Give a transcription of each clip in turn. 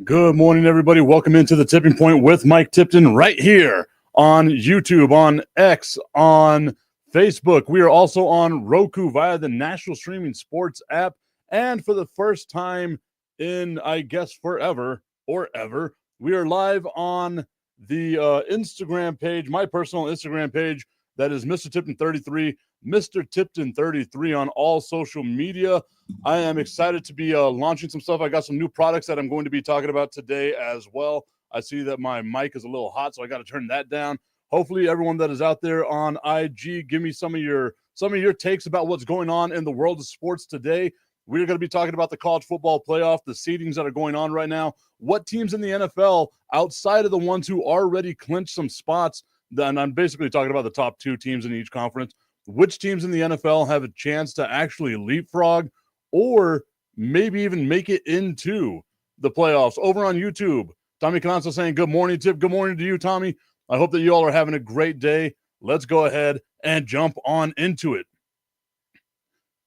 Good morning, everybody. Welcome into the Tipping Point with Mike Tipton right here on YouTube, on X, on Facebook. We are also on Roku via the National Streaming Sports app. And for the first time in, I guess, forever or ever, we are live on the Instagram page, my personal Instagram page. That is Mr. Tipton 33, Mr. Tipton 33 on all social media. I am excited to be launching some stuff. I got some new products that I'm going to be talking about today as well. I see that my mic is a little hot, so I got to turn that down. Hopefully, everyone that is out there on IG, give me some of your takes about what's going on in the world of sports today. We're going to be talking about the college football playoff, the seedings that are going on right now, what teams in the NFL, outside of the ones who already clinched some spots, and I'm basically talking about the top two teams in each conference, which teams in the NFL have a chance to actually leapfrog or maybe even make it into the playoffs. Over on YouTube, Tommy Cananza saying, good morning, Tip. Good morning to you, Tommy. I hope that you all are having a great day. Let's go ahead and jump on into it.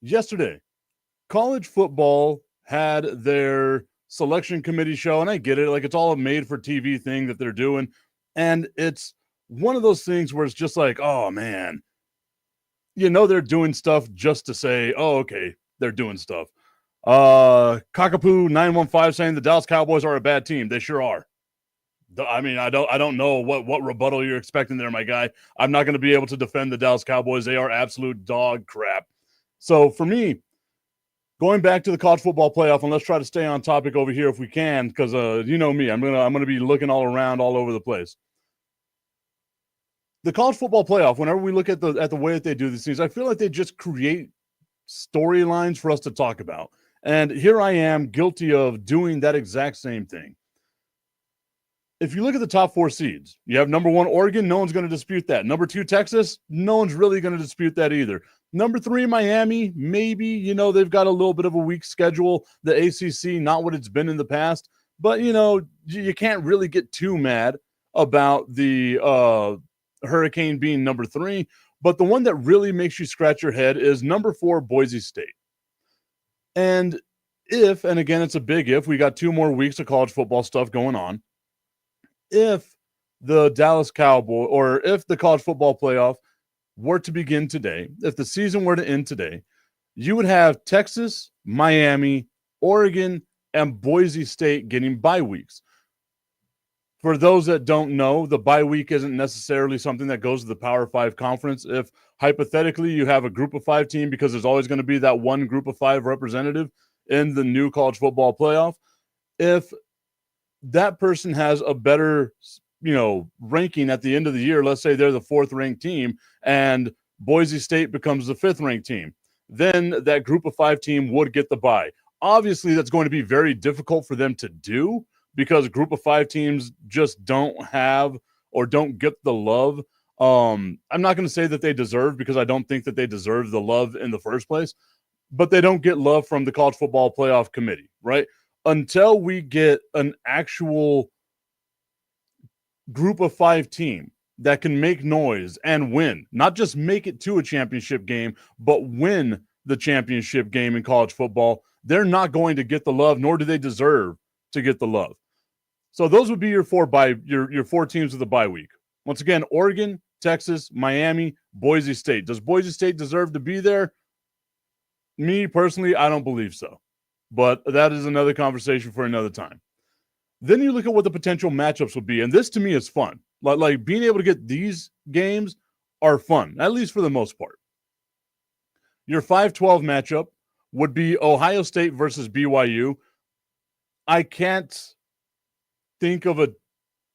Yesterday, college football had their selection committee show, and I get it. Like, it's all a made-for-TV thing that they're doing, and it's one of those things where it's just like, oh, man, you know they're doing stuff just to say, oh, okay, they're doing stuff. Cockapoo 915 saying the Dallas Cowboys are a bad team. They sure are. I mean, I don't know what rebuttal you're expecting there, my guy. I'm not going to be able to defend the Dallas Cowboys. They are absolute dog crap. So for me, going back to the college football playoff, and let's try to stay on topic over here if we can, because you know me, I'm gonna be looking all around, all over the place. The college football playoff, whenever we look at the way that they do these things, I feel like they just create storylines for us to talk about. And here I am guilty of doing that exact same thing. If you look at the top four seeds, you have number one, Oregon. No one's going to dispute that. Number two, Texas. No one's really going to dispute that either. Number three, Miami. Maybe, you know, they've got a little bit of a weak schedule. The ACC, not what it's been in the past. But, you know, you can't really get too mad about the Hurricane being number three. But the one that really makes you scratch your head is number 4, Boise State. And if, and again, it's a big if, we got 2 more weeks of college football stuff going on. If the Dallas Cowboys, or if the college football playoff were to begin today, if the season were to end today, you would have Texas, Miami, Oregon, and Boise State getting bye weeks. For those that don't know, the bye week isn't necessarily something that goes to the Power 5 conference. If hypothetically you have a group of 5 team, because there's always going to be that one group of 5 representative in the new college football playoff, if that person has a better, you know, ranking at the end of the year, let's say they're the 4th ranked team and Boise State becomes the 5th ranked team, then that group of 5 team would get the bye. Obviously, that's going to be very difficult for them to do because a group of 5 teams just don't have or don't get the love. I'm not going to say that they deserve, because I don't think that they deserve the love in the first place, but they don't get love from the college football playoff committee, right? Until we get an actual group of 5 team that can make noise and win, not just make it to a championship game, but win the championship game in college football, they're not going to get the love, nor do they deserve to get the love. So those would be your 4 teams of the bye week. Once again, Oregon, Texas, Miami, Boise State. Does Boise State deserve to be there? Me personally, I don't believe so. But that is another conversation for another time. Then you look at what the potential matchups would be, and this to me is fun. Like being able to get these games are fun, at least for the most part. Your 5-12 matchup would be Ohio State versus BYU. I can't think of a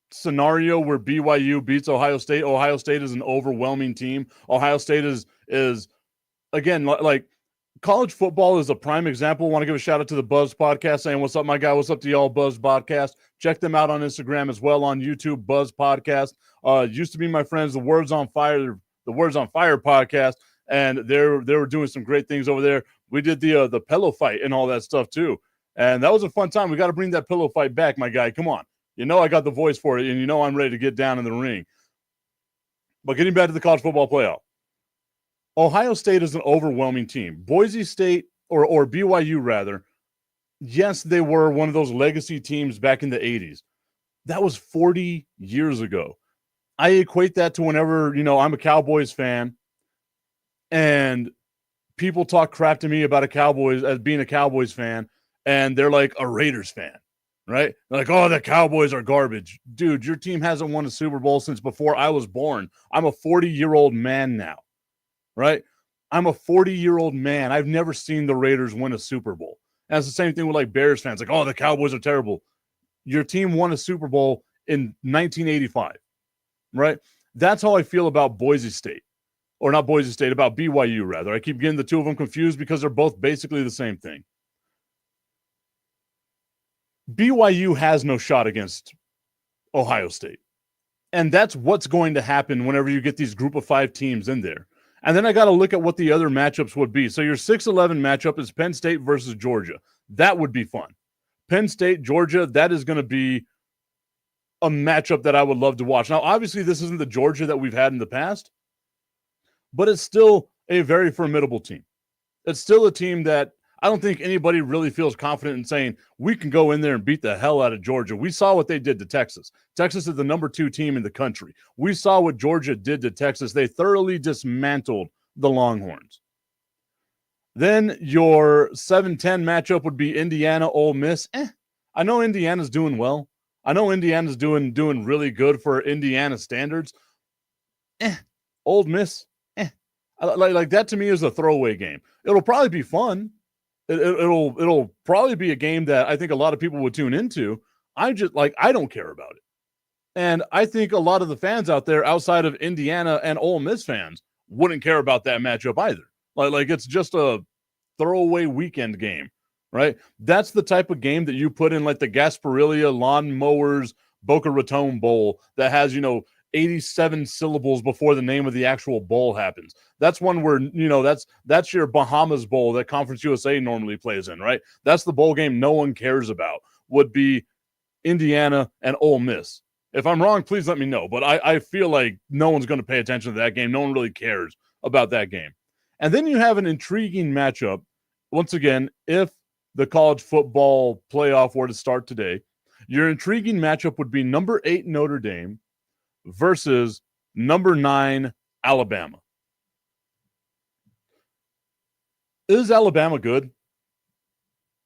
scenario where BYU beats Ohio State. Ohio State is an overwhelming team. Ohio State is again, like, college football is a prime example. I want to give a shout out to the Buzz Podcast saying, what's up, my guy? What's up to y'all, Buzz Podcast? Check them out on Instagram as well, on YouTube, Buzz Podcast. Used to be my friends, the Words on Fire podcast, and they were doing some great things over there. We did the pillow fight and all that stuff too, and that was a fun time. We got to bring that pillow fight back, my guy. Come on. You know I got the voice for it, and you know I'm ready to get down in the ring. But getting back to the college football playoff, Ohio State is an overwhelming team. Boise State, or BYU rather, yes, they were one of those legacy teams back in the 80s. That was 40 years ago. I equate that to whenever, I'm a Cowboys fan and people talk crap to me about as being a Cowboys fan, and they're like a Raiders fan, right? They're like, oh, the Cowboys are garbage. Dude, your team hasn't won a Super Bowl since before I was born. I'm a 40-year-old man now, right? I'm a 40-year-old man. I've never seen the Raiders win a Super Bowl. And it's the same thing with like Bears fans. Like, oh, the Cowboys are terrible. Your team won a Super Bowl in 1985, right? That's how I feel about Boise State. Or not Boise State, about BYU, rather. I keep getting the two of them confused because they're both basically the same thing. BYU has no shot against Ohio State. And that's what's going to happen whenever you get these group of 5 teams in there. And then I got to look at what the other matchups would be. So your 6-11 matchup is Penn State versus Georgia. That would be fun. Penn State, Georgia, that is going to be a matchup that I would love to watch. Now, obviously, this isn't the Georgia that we've had in the past, but it's still a very formidable team. It's still a team that I don't think anybody really feels confident in saying we can go in there and beat the hell out of Georgia. We saw what they did to Texas. Texas is the number 2 team in the country. We saw what Georgia did to Texas. They thoroughly dismantled the Longhorns. Then your 7-10 matchup would be Indiana, Ole Miss. I know Indiana's doing well. I know Indiana's doing really good for Indiana standards. Ole Miss. Like that to me is a throwaway game. It'll probably be fun. It'll probably be a game that I think a lot of people would tune into. I don't care about it. And I think a lot of the fans out there outside of Indiana and Ole Miss fans wouldn't care about that matchup either. Like it's just a throwaway weekend game, right? That's the type of game that you put in like the Gasparilla Lawn Mowers Boca Raton Bowl that has, 87 syllables before the name of the actual bowl happens. That's one where, that's your Bahamas Bowl that Conference USA normally plays in, right? That's the bowl game no one cares about, would be Indiana and Ole Miss. If I'm wrong, please let me know. But I feel like no one's going to pay attention to that game. No one really cares about that game. And then you have an intriguing matchup. Once again, if the college football playoff were to start today, your intriguing matchup would be number 8 Notre Dame versus number 9 Alabama. Is Alabama good?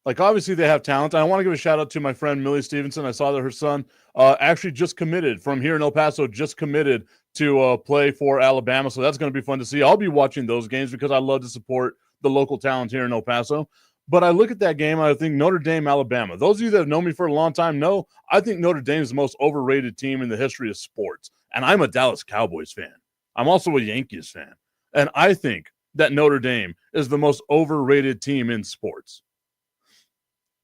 Like, obviously, they have talent. I want to give a shout out to my friend Millie Stevenson. I saw that her son actually just committed from here in El Paso, just committed to play for Alabama. So that's going to be fun to see. I'll be watching those games because I love to support the local talent here in El Paso. But I look at that game, I think Notre Dame, Alabama. Those of you that have known me for a long time know I think Notre Dame is the most overrated team in the history of sports. And I'm a Dallas Cowboys fan. I'm also a Yankees fan. And I think that Notre Dame is the most overrated team in sports.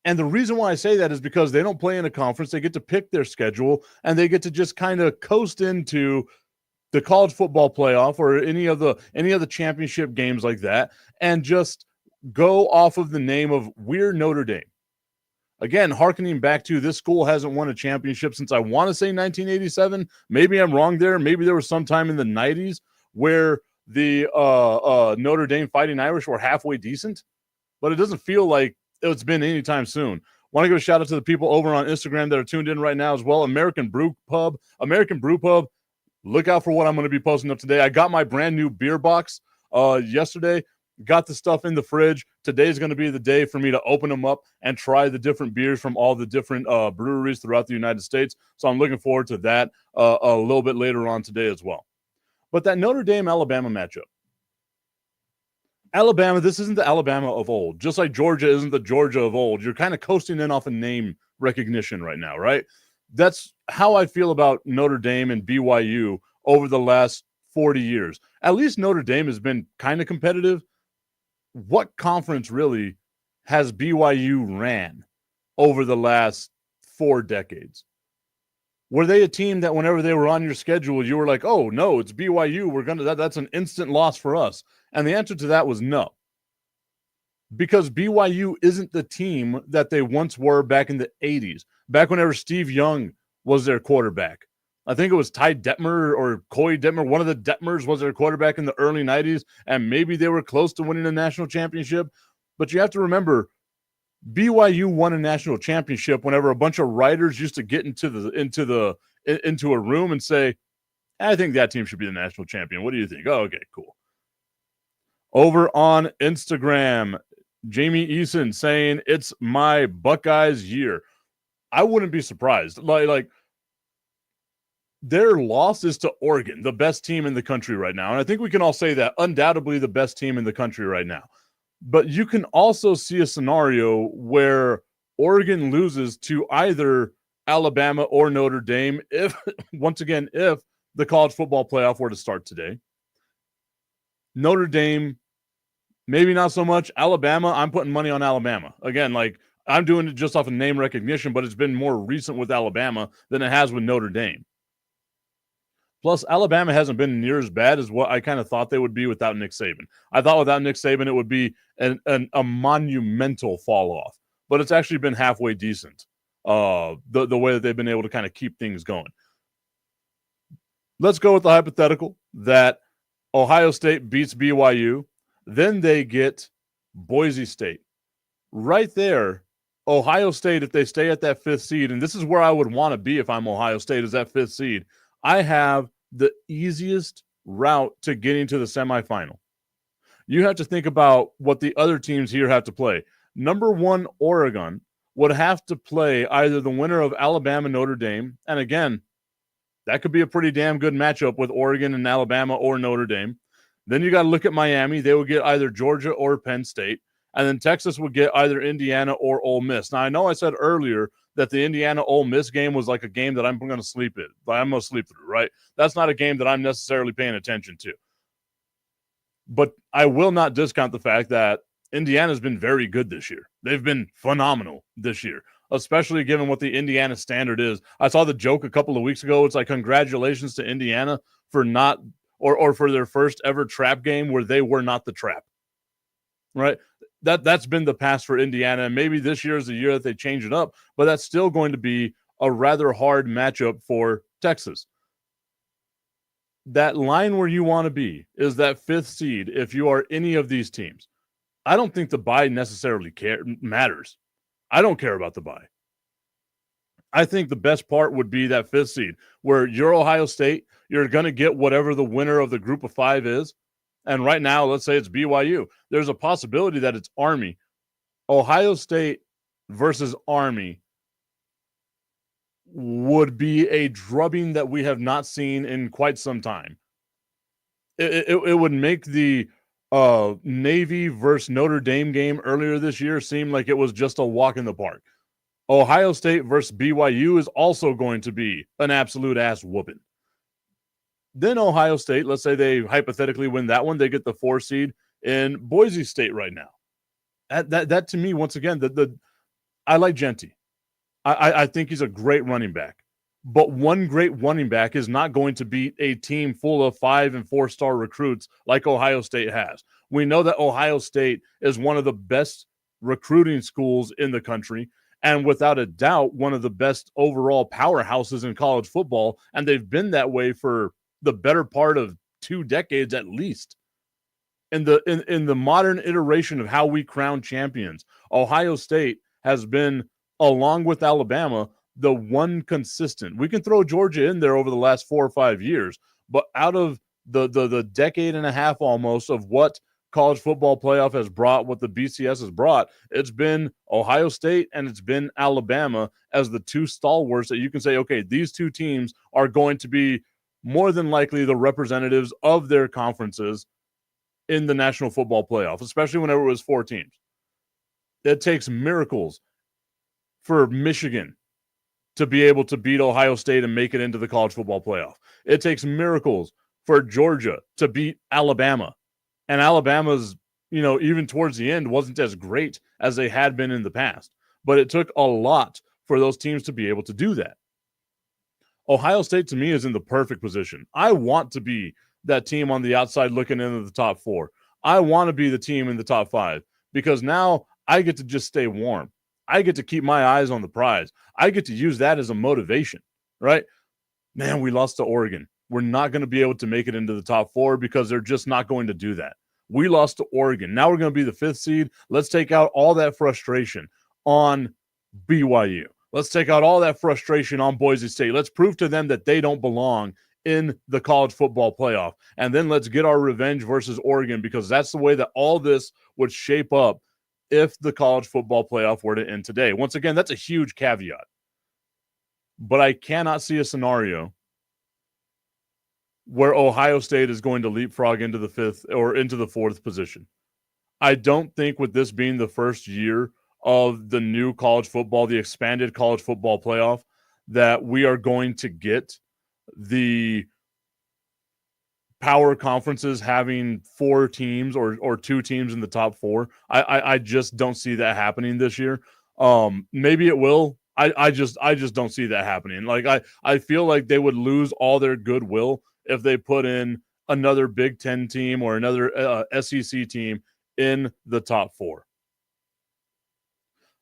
And the reason why I say that is because they don't play in a conference. They get to pick their schedule, and they get to just kind of coast into the college football playoff or any of the championship games like that and just go off of the name of we're Notre Dame. Again, hearkening back to this school hasn't won a championship since I want to say 1987. Maybe I'm wrong there. Maybe there was some time in the 90s where the Notre Dame Fighting Irish were halfway decent, but it doesn't feel like it's been anytime soon. Want to give a shout out to the people over on Instagram that are tuned in right now as well. American Brew Pub. Look out for what I'm going to be posting up today. I got my brand new beer box yesterday. Got the stuff in the fridge. Today's going to be the day for me to open them up and try the different beers from all the different breweries throughout the United States. So I'm looking forward to that a little bit later on today as well. But that Notre Dame-Alabama matchup. Alabama, this isn't the Alabama of old. Just like Georgia isn't the Georgia of old. You're kind of coasting in off of name recognition right now, right? That's how I feel about Notre Dame and BYU over the last 40 years. At least Notre Dame has been kind of competitive. What conference really has BYU ran over the last 4 decades? Were they a team that whenever they were on your schedule, you were like, oh, no, it's BYU. That's an instant loss for us. And the answer to that was no. Because BYU isn't the team that they once were back in the 80s, back whenever Steve Young was their quarterback. I think it was Ty Detmer or Coy Detmer. One of the Detmers was their quarterback in the early 90s, and maybe they were close to winning a national championship. But you have to remember, BYU won a national championship whenever a bunch of writers used to get into a room and say, I think that team should be the national champion. What do you think? Oh, okay, cool. Over on Instagram, Jamie Eason saying it's my Buckeyes year. I wouldn't be surprised. Like their loss is to Oregon, the best team in the country right now. And I think we can all say that, undoubtedly the best team in the country right now. But you can also see a scenario where Oregon loses to either Alabama or Notre Dame if the college football playoff were to start today. Notre Dame, maybe not so much. Alabama, I'm putting money on Alabama. Again, like I'm doing it just off of name recognition, but it's been more recent with Alabama than it has with Notre Dame. Plus, Alabama hasn't been near as bad as what I kind of thought they would be without Nick Saban. I thought without Nick Saban, it would be a monumental fall off, but it's actually been halfway decent. The way that they've been able to kind of keep things going. Let's go with the hypothetical that Ohio State beats BYU. Then they get Boise State. Right there, Ohio State, if they stay at that 5th seed, and this is where I would want to be if I'm Ohio State, is that 5th seed. I have the easiest route to getting to the semifinal. You have to think about what the other teams here have to play. Number 1, Oregon would have to play either the winner of Alabama, Notre Dame, and again, that could be a pretty damn good matchup with Oregon and Alabama or Notre Dame. Then you got to look at Miami. They would get either Georgia or Penn State. And then Texas would get either Indiana or Ole Miss. Now, I know I said earlier that the Indiana-Ole Miss game was like a game that I'm going to sleep in. But I'm going to sleep through, right? That's not a game that I'm necessarily paying attention to. But I will not discount the fact that Indiana's been very good this year. They've been phenomenal this year, especially given what the Indiana standard is. I saw the joke a couple of weeks ago. It's like, congratulations to Indiana for not or for their first ever trap game where they were not the trap, right? That's been the past for Indiana. And maybe this year is the year that they change it up, but that's still going to be a rather hard matchup for Texas. That line where you want to be is that 5th seed if you are any of these teams. I don't think the bye necessarily matters. I don't care about the bye. I think the best part would be that 5th seed where you're Ohio State, you're going to get whatever the winner of the group of 5 is. And right now, let's say it's BYU. There's a possibility that it's Army. Ohio State versus Army would be a drubbing that we have not seen in quite some time. It would make the Navy versus Notre Dame game earlier this year seem like it was just a walk in the park. Ohio State versus BYU is also going to be an absolute ass whooping. Then Ohio State, let's say they hypothetically win that one, they get the 4 seed in Boise State right now. That to me, once again, I like Genty. I think he's a great running back. But one great running back is not going to beat a team full of 5- and 4-star recruits like Ohio State has. We know that Ohio State is one of the best recruiting schools in the country, and without a doubt, one of the best overall powerhouses in college football, and they've been that way for the better part of 2 decades at least. In the modern iteration of how we crown champions, Ohio State has been, along with Alabama, the one consistent. We can throw Georgia in there over the last 4 or 5 years, but out of the decade and a half almost of what college football playoff has brought, what the BCS has brought, it's been Ohio State and it's been Alabama as the 2 stalwarts that you can say, okay, these 2 teams are going to be more than likely the representatives of their conferences in the National Football Playoff, especially whenever it was 4 teams. It takes miracles for Michigan to be able to beat Ohio State and make it into the college football playoff. It takes miracles for Georgia to beat Alabama. And Alabama's, even towards the end wasn't as great as they had been in the past. But it took a lot for those teams to be able to do that. Ohio State, to me, is in the perfect position. I want to be that team on the outside looking into the top 4. I want to be the team in the top 5 because now I get to just stay warm. I get to keep my eyes on the prize. I get to use that as a motivation, right? Man, we lost to Oregon. We're not going to be able to make it into the top 4 because they're just not going to do that. We lost to Oregon. Now we're going to be the 5th seed. Let's take out all that frustration, on BYU. Let's take out all that frustration on Boise State. Let's prove to them that they don't belong in the college football playoff. And then let's get our revenge versus Oregon, because that's the way that all this would shape up if the college football playoff were to end today. Once again, that's a huge caveat. But I cannot see a scenario where Ohio State is going to leapfrog into the fifth or into the fourth position. I don't think, with this being the first year of the new college football, the expanded college football playoff, that we are going to get the power conferences having 4 teams or 2 teams in the top 4. I just don't see that happening this year. Maybe it will. I just don't see that happening. Like I feel like they would lose all their goodwill if they put in another Big Ten team or another SEC team in the top 4.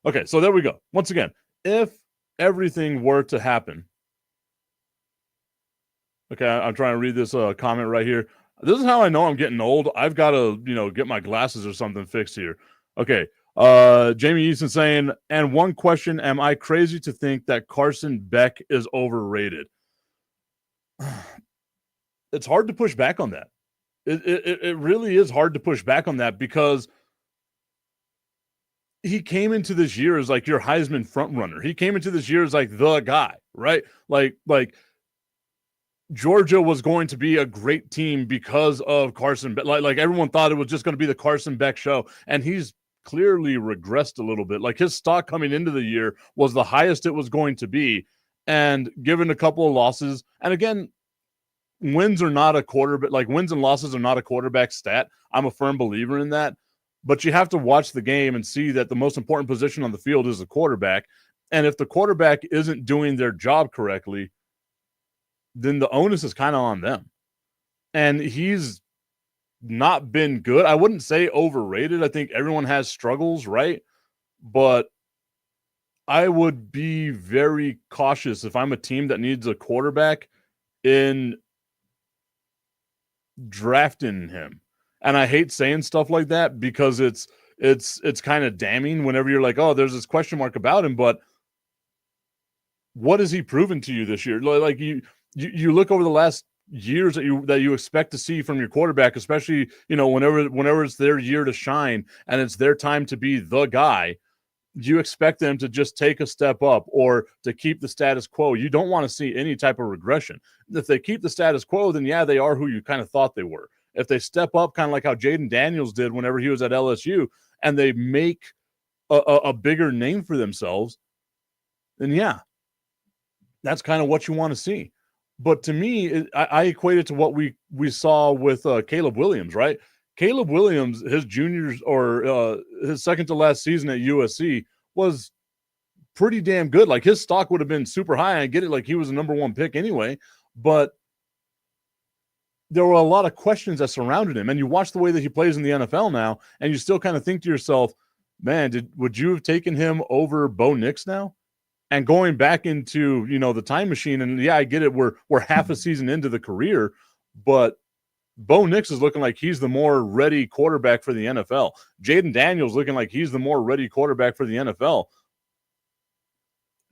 Okay, so there we go. Once again, if everything were to happen. Okay, I'm trying to read this comment right here. This is how I know I'm getting old. I've got to, get my glasses or something fixed here. Okay, Jamie Easton saying, and one question, am I crazy to think that Carson Beck is overrated? It's hard to push back on that. It really is hard to push back on that, because he came into this year as like your Heisman front runner. He came into this year as like the guy, right? Like Georgia was going to be a great team because of Carson Beck. Like everyone thought it was just going to be the Carson Beck show, and he's clearly regressed a little bit. Like his stock coming into the year was the highest it was going to be, and given a couple of losses, and again, wins are not a quarterback. Like wins and losses are not a quarterback stat. I'm a firm believer in that, but you have to watch the game and see that the most important position on the field is the quarterback, and if the quarterback isn't doing their job correctly, then the onus is kind of on them. And he's not been good. I wouldn't say overrated. I think everyone has struggles, right? But I would be very cautious if I'm a team that needs a quarterback in drafting him. And I hate saying stuff like that because it's kind of damning whenever you're like, oh, there's this question mark about him, but what has he proven to you this year? Like you look over the last years that you expect to see from your quarterback, especially, whenever it's their year to shine and it's their time to be the guy, you expect them to just take a step up or to keep the status quo. You don't want to see any type of regression. If they keep the status quo, then yeah, they are who you kind of thought they were. If they step up, kind of like how Jaden Daniels did whenever he was at LSU, and they make a bigger name for themselves, then yeah, that's kind of what you want to see. But to me, I equate it to what we saw with Caleb Williams, right? Caleb Williams, his juniors or his second to last season at USC was pretty damn good. Like his stock would have been super high. I get it, like he was a number 1 pick anyway, but there were a lot of questions that surrounded him. And you watch the way that he plays in the NFL now, and you still kind of think to yourself, man, would you have taken him over Bo Nix now? And going back into, the time machine, and yeah, I get it. We're half a season into the career, but Bo Nix is looking like he's the more ready quarterback for the NFL. Jaden Daniels looking like he's the more ready quarterback for the NFL.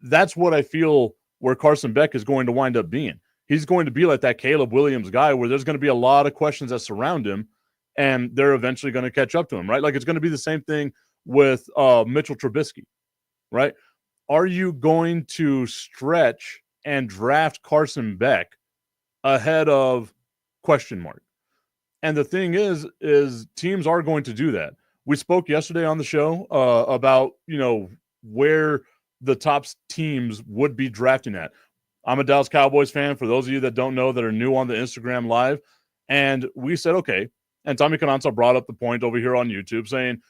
That's what I feel where Carson Beck is going to wind up being. He's going to be like that Caleb Williams guy where there's going to be a lot of questions that surround him, and they're eventually going to catch up to him, right? Like it's going to be the same thing with Mitchell Trubisky, right? Are you going to stretch and draft Carson Beck ahead of question mark? And the thing is teams are going to do that. We spoke yesterday on the show about, where the top teams would be drafting at. I'm a Dallas Cowboys fan, for those of you that don't know, that are new on the Instagram Live. And we said, okay. And Tommy Cananza brought up the point over here on YouTube saying,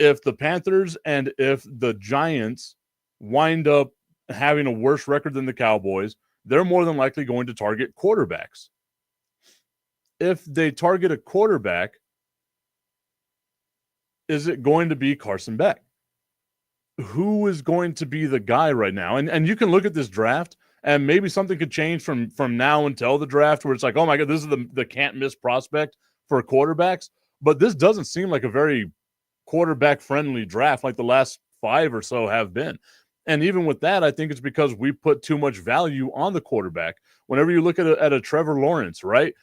if the Panthers and if the Giants wind up having a worse record than the Cowboys, they're more than likely going to target quarterbacks. If they target a quarterback, is it going to be Carson Beck? Who is going to be the guy right now? And you can look at this draft, and maybe something could change from now until the draft, where it's like, oh my God, this is the can't miss prospect for quarterbacks. But this doesn't seem like a very quarterback friendly draft like the last 5 or so have been. And even with that, I think it's because we put too much value on the quarterback. Whenever you look at a Trevor Lawrence, right?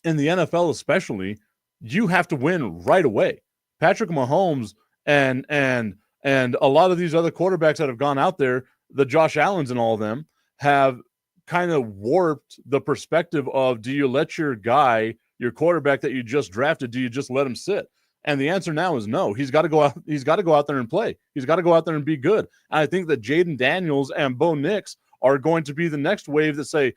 In the NFL especially, you have to win right away. Patrick Mahomes and a lot of these other quarterbacks that have gone out there, the Josh Allens and all of them, have kind of warped the perspective of, do you let your guy, your quarterback that you just drafted, do you just let him sit? And the answer now is no. He's got to go out. He's got to go out there and play. He's got to go out there and be good. And I think that Jaden Daniels and Bo Nix are going to be the next wave that say,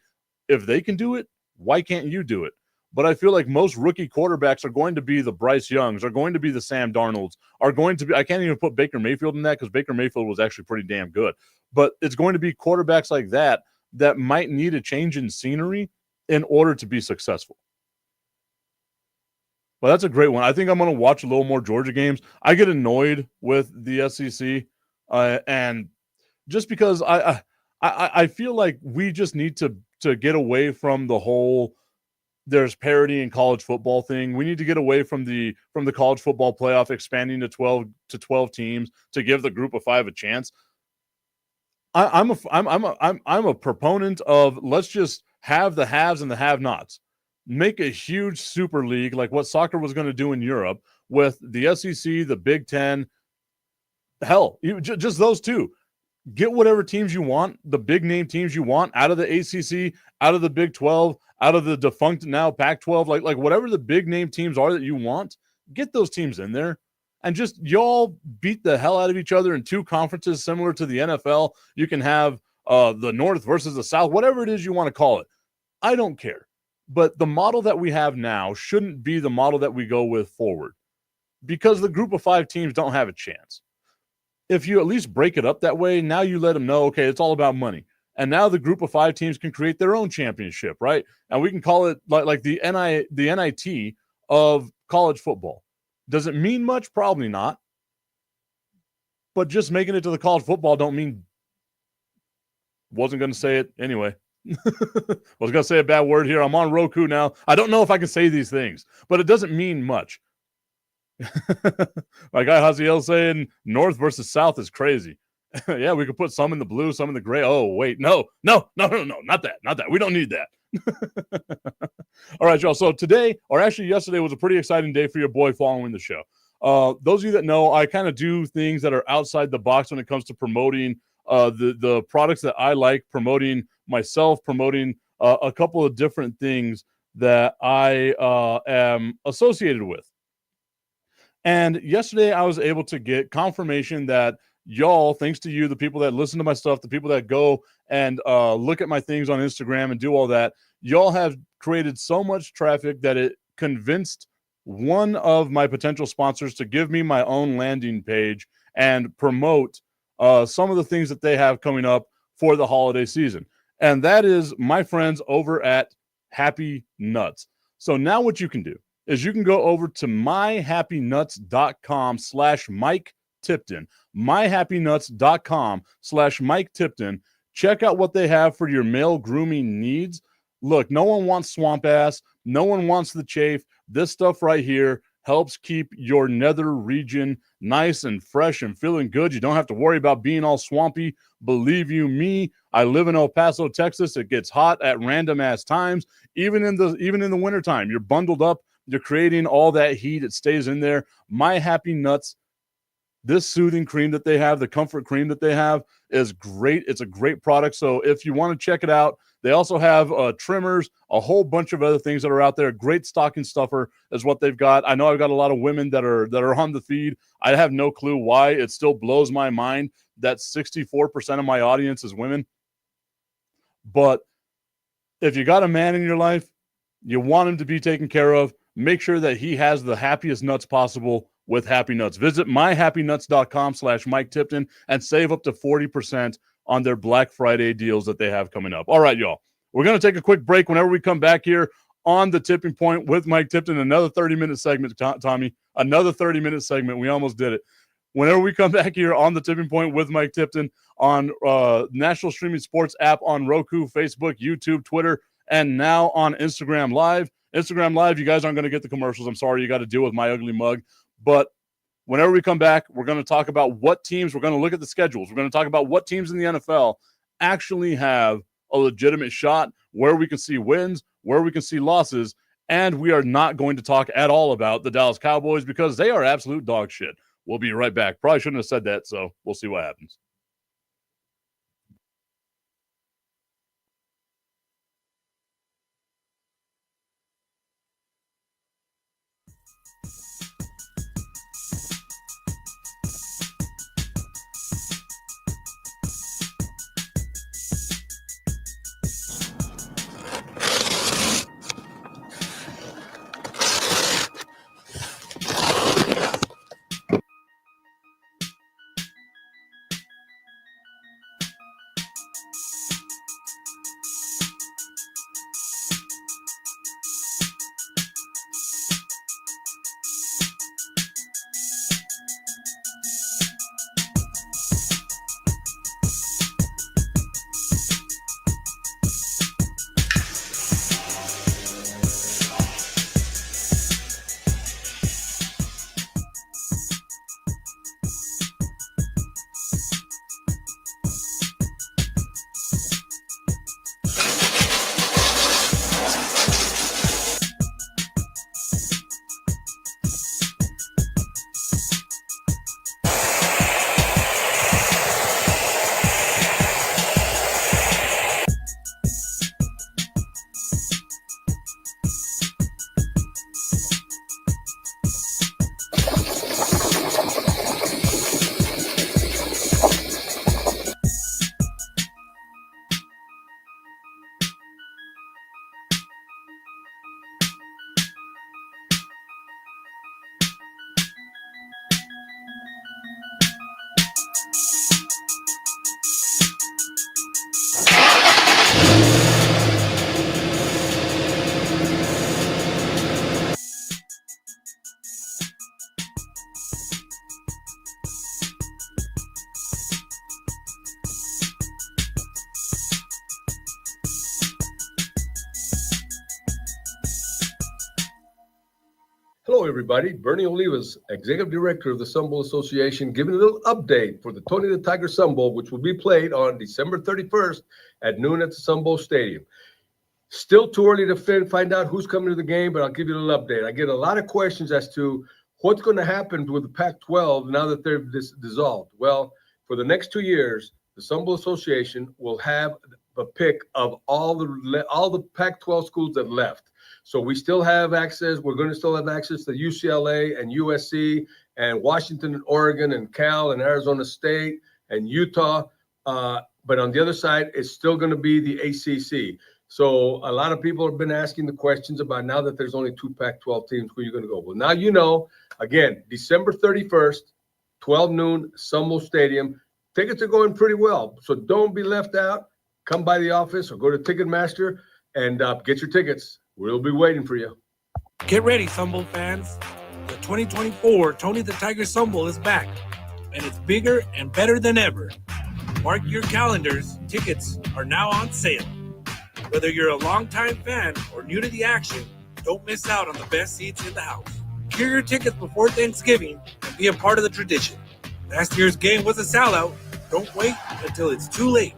if they can do it, why can't you do it? But I feel like most rookie quarterbacks are going to be the Bryce Youngs, are going to be the Sam Darnolds, are going to be, I can't even put Baker Mayfield in that because Baker Mayfield was actually pretty damn good. But it's going to be quarterbacks like that that might need a change in scenery in order to be successful. Well, that's a great one. I think I'm going to watch a little more Georgia games. I get annoyed with the SEC, and just because I feel like we just need to get away from the whole there's parity in college football thing. We need to get away from the college football playoff expanding to 12 teams to give the group of 5 a chance. I'm a proponent of, let's just have the haves and the have-nots. Make a huge super league like what soccer was going to do in Europe with the SEC, the Big Ten. Hell, just those two. Get whatever teams you want, the big name teams you want, out of the ACC, out of the Big 12, out of the defunct now Pac-12, like whatever the big name teams are that you want, get those teams in there. And just y'all beat the hell out of each other in 2 conferences similar to the NFL. You can have the North versus the South, whatever it is you want to call it. I don't care. But the model that we have now shouldn't be the model that we go with forward, because the group of 5 teams don't have a chance. If you at least break it up that way, now you let them know, okay, it's all about money. And now the group of 5 teams can create their own championship, right? And we can call it like the NIT of college football. Does it mean much? Probably not. But just making it to the college football don't mean, wasn't going to say it anyway. Was going to say a bad word here. I'm on Roku now. I don't know if I can say these things, but it doesn't mean much. My guy Haziel saying North versus South is crazy. Yeah, we could put some in the blue, some in the gray. Oh, wait, no, not that. We don't need that. All right, y'all. So today, or actually yesterday, was a pretty exciting day for your boy following the show. Those of you that know, I kind of do things that are outside the box when it comes to promoting the products that I like, promoting myself, promoting a couple of different things that I am associated with. And yesterday I was able to get confirmation that y'all, thanks to you, the people that listen to my stuff, the people that go and look at my things on Instagram and do all that, y'all have created so much traffic that it convinced one of my potential sponsors to give me my own landing page and promote some of the things that they have coming up for the holiday season. And that is my friends over at Happy Nuts. So now what you can do is you can go over to myhappynuts.com/Mike Tipton, myhappynuts.com/Mike Tipton. Check out what they have for your male grooming needs. Look, no one wants swamp ass. No one wants the chafe. This stuff right here helps keep your nether region nice and fresh and feeling good. You don't have to worry about being all swampy. Believe you me, I live in El Paso, Texas. It gets hot at random ass times. Even in the wintertime, you're bundled up. You're creating all that heat. It stays in there. My Happy Nuts, this soothing cream that they have, the comfort cream that they have, is great. It's a great product. So if you want to check it out, they also have trimmers, a whole bunch of other things that are out there. Great stocking stuffer is what they've got. I know I've got a lot of women that are on the feed. I have no clue why. It still blows my mind that 64% of my audience is women. But if you got a man in your life, you want him to be taken care of, make sure that he has the happiest nuts possible with Happy Nuts. Visit myhappynuts.com/Mike Tipton and save up to 40% on their Black Friday deals that they have coming up. All right, y'all. We're going to take a quick break. Whenever we come back here on the Tipping Point with Mike Tipton, another 30-minute segment, Tommy. Another 30-minute segment. We almost did it. Whenever we come back here on the Tipping Point with Mike Tipton on National Streaming Sports app on Roku, Facebook, YouTube, Twitter, and now on Instagram Live. Instagram Live, you guys aren't going to get the commercials. I'm sorry, you got to deal with my ugly mug. But Whenever we come back, we're going to talk about what teams, we're going to look at the schedules. We're going to talk about what teams in the NFL actually have a legitimate shot, where we can see wins, where we can see losses. And we are not going to talk at all about the Dallas Cowboys because they are absolute dog shit. We'll be right back. Probably shouldn't have said that, so we'll see what happens. Hello, everybody. Bernie Olivas, Executive Director of the Sun Bowl Association, giving a little update for the Tony the Tiger Sun Bowl, which will be played on December 31st at noon at the Sun Bowl Stadium. Still too early to find out who's coming to the game, but I'll give you a little update. I get a lot of questions as to what's going to happen with the Pac-12 now that they're dissolved. Well, for the next 2 years, the Sun Bowl Association will have a pick of all the Pac-12 schools that left. So we still have access. We're going to still have access to UCLA and USC and Washington and Oregon and Cal and Arizona State and Utah. But on the other side, it's still going to be the ACC. So a lot of people have been asking the questions about now that there's only 2 Pac-12 teams, who are you going to go? Well, now you know, again, December 31st, 12 noon, Sun Bowl Stadium. Tickets are going pretty well. So don't be left out. Come by the office or go to Ticketmaster and get your tickets. We'll be waiting for you. Get ready, Sun Bowl fans. The 2024 Tony the Tiger Sun Bowl is back, and it's bigger and better than ever. Mark your calendars. Tickets are now on sale. Whether you're a longtime fan or new to the action, don't miss out on the best seats in the house. Secure your tickets before Thanksgiving and be a part of the tradition. Last year's game was a sellout. Don't wait until it's too late.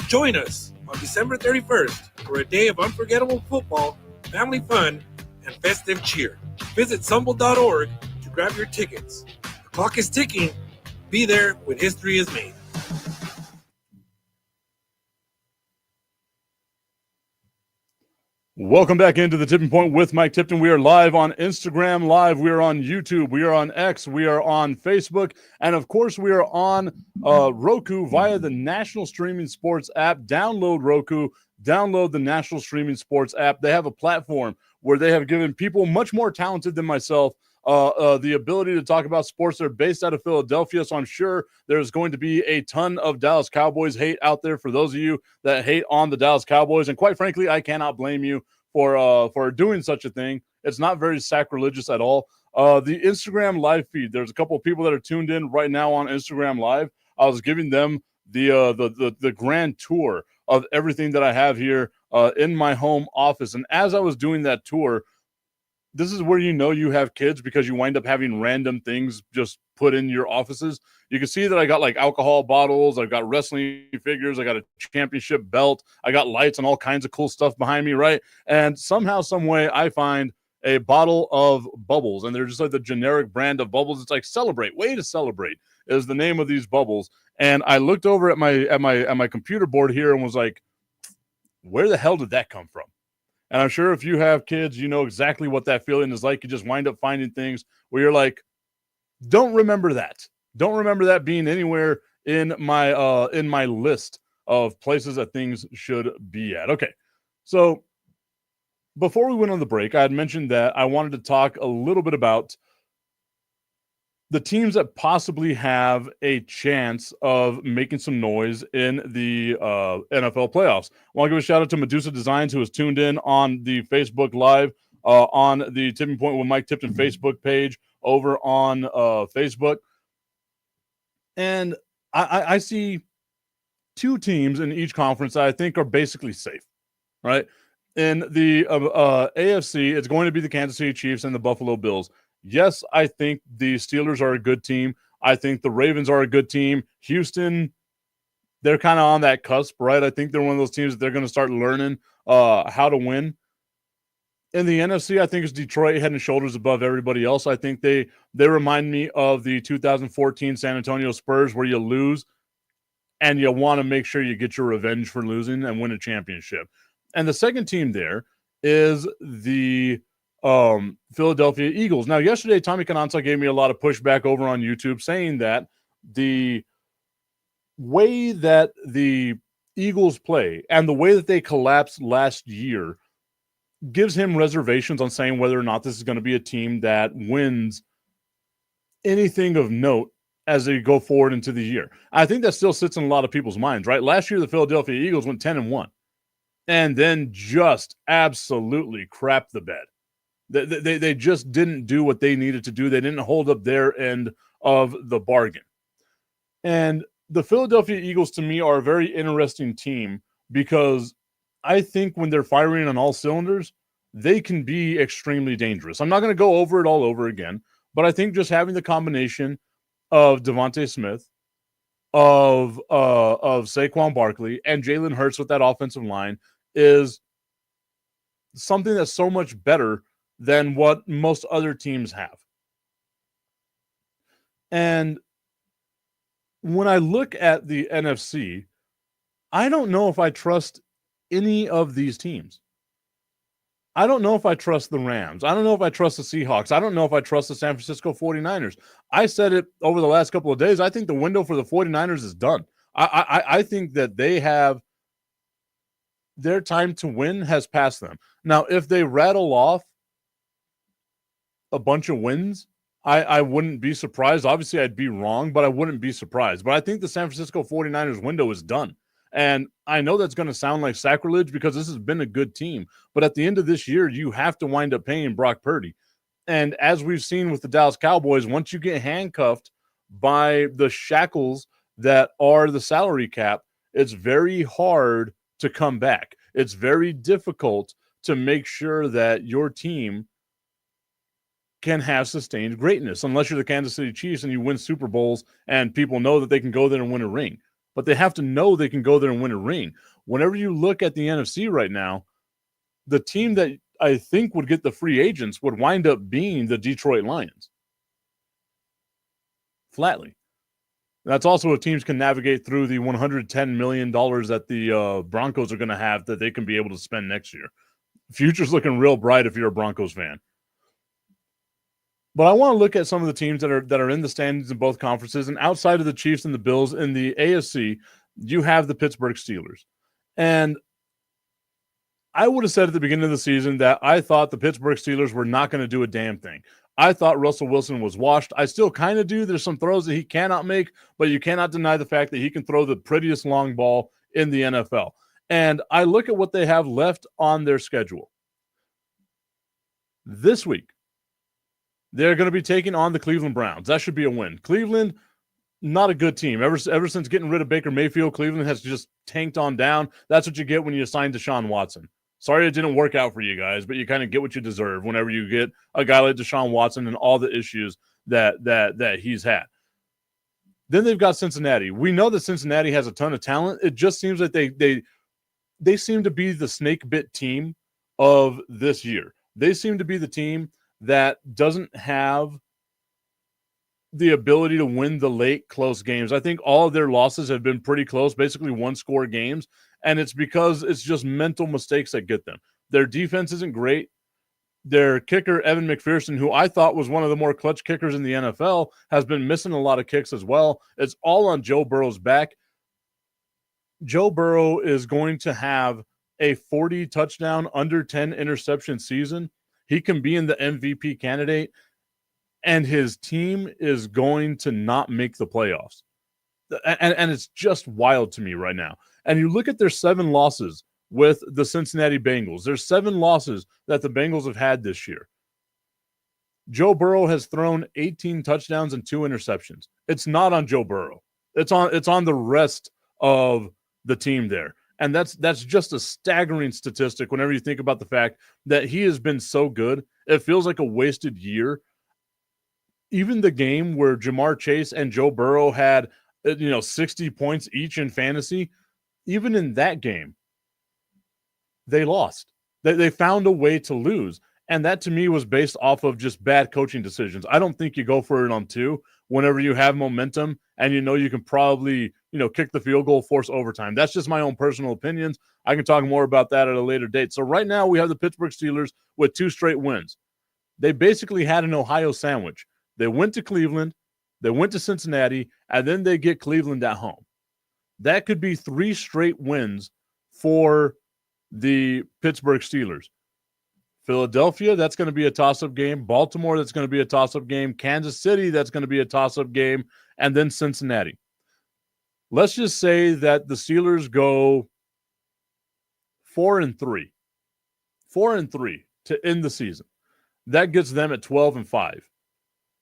Join us on December 31st for a day of unforgettable football, family fun, and festive cheer. Visit sunbowl.org to grab your tickets. The clock is ticking. Be there when history is made. Welcome back into the Tipping Point with Mike Tipton. We are live on Instagram Live. We are on YouTube. We are on X. We are on Facebook. And, of course, we are on Roku via the National Streaming Sports app. Download Roku. Download the National Streaming Sports app. They have a platform where they have given people much more talented than myself the ability to talk about sports. They're based out of Philadelphia, so I'm sure there's going to be a ton of Dallas Cowboys hate out there for those of you that hate on the Dallas Cowboys. And quite frankly, I cannot blame you for doing such a thing. It's not very sacrilegious at all. The Instagram live feed, there's a couple of people that are tuned in right now on Instagram Live. I was giving them the grand tour of everything that I have here in my home office. And as I was doing that tour, this is where you know you have kids because you wind up having random things just put in your offices. You can see that I got like alcohol bottles, I've got wrestling figures, I got a championship belt, I got lights and all kinds of cool stuff behind me, right? And somehow, some way, I find a bottle of bubbles, and they're just like the generic brand of bubbles. It's like Celebrate, way to celebrate is the name of these bubbles. And I looked over at my computer board here and was like, where the hell did that come from? And I'm sure if you have kids, you know exactly what that feeling is like. You just wind up finding things where you're like, don't remember that. Don't remember that being anywhere in my list of places that things should be at. Okay. So before we went on the break, I had mentioned that I wanted to talk a little bit about the teams that possibly have a chance of making some noise in the NFL playoffs. I want to give a shout out to Medusa Designs, who has tuned in on the Facebook Live on the Tipping Point with Mike Tipton Facebook page over on Facebook. And I see two teams in each conference that I think are basically safe, right? In the AFC, it's going to be the Kansas City Chiefs and the Buffalo Bills. Yes, I think the Steelers are a good team. I think the Ravens are a good team. Houston, they're kind of on that cusp, right? I think they're one of those teams that they're going to start learning how to win. In the NFC, I think it's Detroit head and shoulders above everybody else. I think they remind me of the 2014 San Antonio Spurs, where you lose and you want to make sure you get your revenge for losing and win a championship. And the second team there is the Philadelphia Eagles. Now, yesterday, Tommy Cananza gave me a lot of pushback over on YouTube saying that the way that the Eagles play and the way that they collapsed last year gives him reservations on saying whether or not this is going to be a team that wins anything of note as they go forward into the year. I think that still sits in a lot of people's minds, right? Last year, the Philadelphia Eagles went 10-1 and then just absolutely crapped the bed. They just didn't do what they needed to do. They didn't hold up their end of the bargain. And the Philadelphia Eagles, to me, are a very interesting team because I think when they're firing on all cylinders, they can be extremely dangerous. I'm not going to go over it all over again, but I think just having the combination of Devontae Smith, of Saquon Barkley, and Jalen Hurts with that offensive line is something that's so much better than what most other teams have. And when I look at the NFC, I don't know if I trust any of these teams. I don't know if I trust the Rams. I don't know if I trust the Seahawks. I don't know if I trust the San Francisco 49ers. I said it over the last couple of days. I think the window for the 49ers is done. I think that they have their time to win has passed them. Now, if they rattle off a bunch of wins, I wouldn't be surprised. Obviously, I'd be wrong, but I wouldn't be surprised. But I think the San Francisco 49ers window is done. And I know that's going to sound like sacrilege because this has been a good team. But at the end of this year, you have to wind up paying Brock Purdy. And as we've seen with the Dallas Cowboys, once you get handcuffed by the shackles that are the salary cap, it's very hard to come back. It's very difficult to make sure that your team can have sustained greatness, unless you're the Kansas City Chiefs and you win Super Bowls and people know that they can go there and win a ring. But they have to know they can go there and win a ring. Whenever you look at the NFC right now, the team that I think would get the free agents would wind up being the Detroit Lions. Flatly. That's also if teams can navigate through the $110 million that the Broncos are going to have that they can be able to spend next year. Future's looking real bright if you're a Broncos fan. But I want to look at some of the teams that are in the standings in both conferences. And outside of the Chiefs and the Bills in the AFC, you have the Pittsburgh Steelers. And I would have said at the beginning of the season that I thought the Pittsburgh Steelers were not going to do a damn thing. I thought Russell Wilson was washed. I still kind of do. There's some throws that he cannot make, but you cannot deny the fact that he can throw the prettiest long ball in the NFL. And I look at what they have left on their schedule. This week, they're going to be taking on the Cleveland Browns. That should be a win. Cleveland, not a good team. Ever since getting rid of Baker Mayfield, Cleveland has just tanked on down. That's what you get when you assign Deshaun Watson. Sorry it didn't work out for you guys, but you kind of get what you deserve whenever you get a guy like Deshaun Watson and all the issues that he's had. Then they've got Cincinnati. We know that Cincinnati has a ton of talent. It just seems that they seem to be the snake bit team of this year. They seem to be the team that doesn't have the ability to win the late close games. I think all of their losses have been pretty close, basically one-score games, and it's because it's just mental mistakes that get them. Their defense isn't great. Their kicker, Evan McPherson, who I thought was one of the more clutch kickers in the NFL, has been missing a lot of kicks as well. It's all on Joe Burrow's back. Joe Burrow is going to have a 40 touchdown, under 10 interception season. He can be in the MVP candidate, and his team is going to not make the playoffs. And it's just wild to me right now. And you look at their 7 losses with the Cincinnati Bengals. There's 7 losses that the Bengals have had this year. Joe Burrow has thrown 18 touchdowns and 2 interceptions. It's not on Joe Burrow. It's on the rest of the team there. And that's just a staggering statistic whenever you think about the fact that he has been so good. It feels like a wasted year. Even the game where Jamar Chase and Joe Burrow had 60 points each in fantasy, even in that game, they lost. They found a way to lose. And that to me was based off of just bad coaching decisions. I don't think you go for it on 2 whenever you have momentum and you can probably, kick the field goal, force overtime. That's just my own personal opinions. I can talk more about that at a later date. So right now we have the Pittsburgh Steelers with 2 straight wins. They basically had an Ohio sandwich. They went to Cleveland, they went to Cincinnati, and then they get Cleveland at home. That could be 3 straight wins for the Pittsburgh Steelers. Philadelphia, that's going to be a toss-up game. Baltimore, that's going to be a toss-up game. Kansas City, that's going to be a toss-up game. And then Cincinnati. Let's just say that the Steelers go 4-3. 4-3 to end the season. That gets them at 12-5.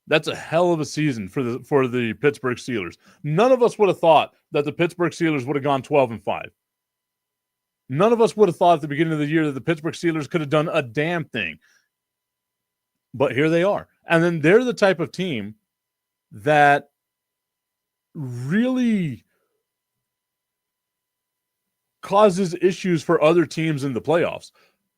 That's a hell of a season for the Pittsburgh Steelers. None of us would have thought that the Pittsburgh Steelers would have gone 12-5. None of us would have thought at the beginning of the year that the Pittsburgh Steelers could have done a damn thing. But here they are. And then they're the type of team that really causes issues for other teams in the playoffs.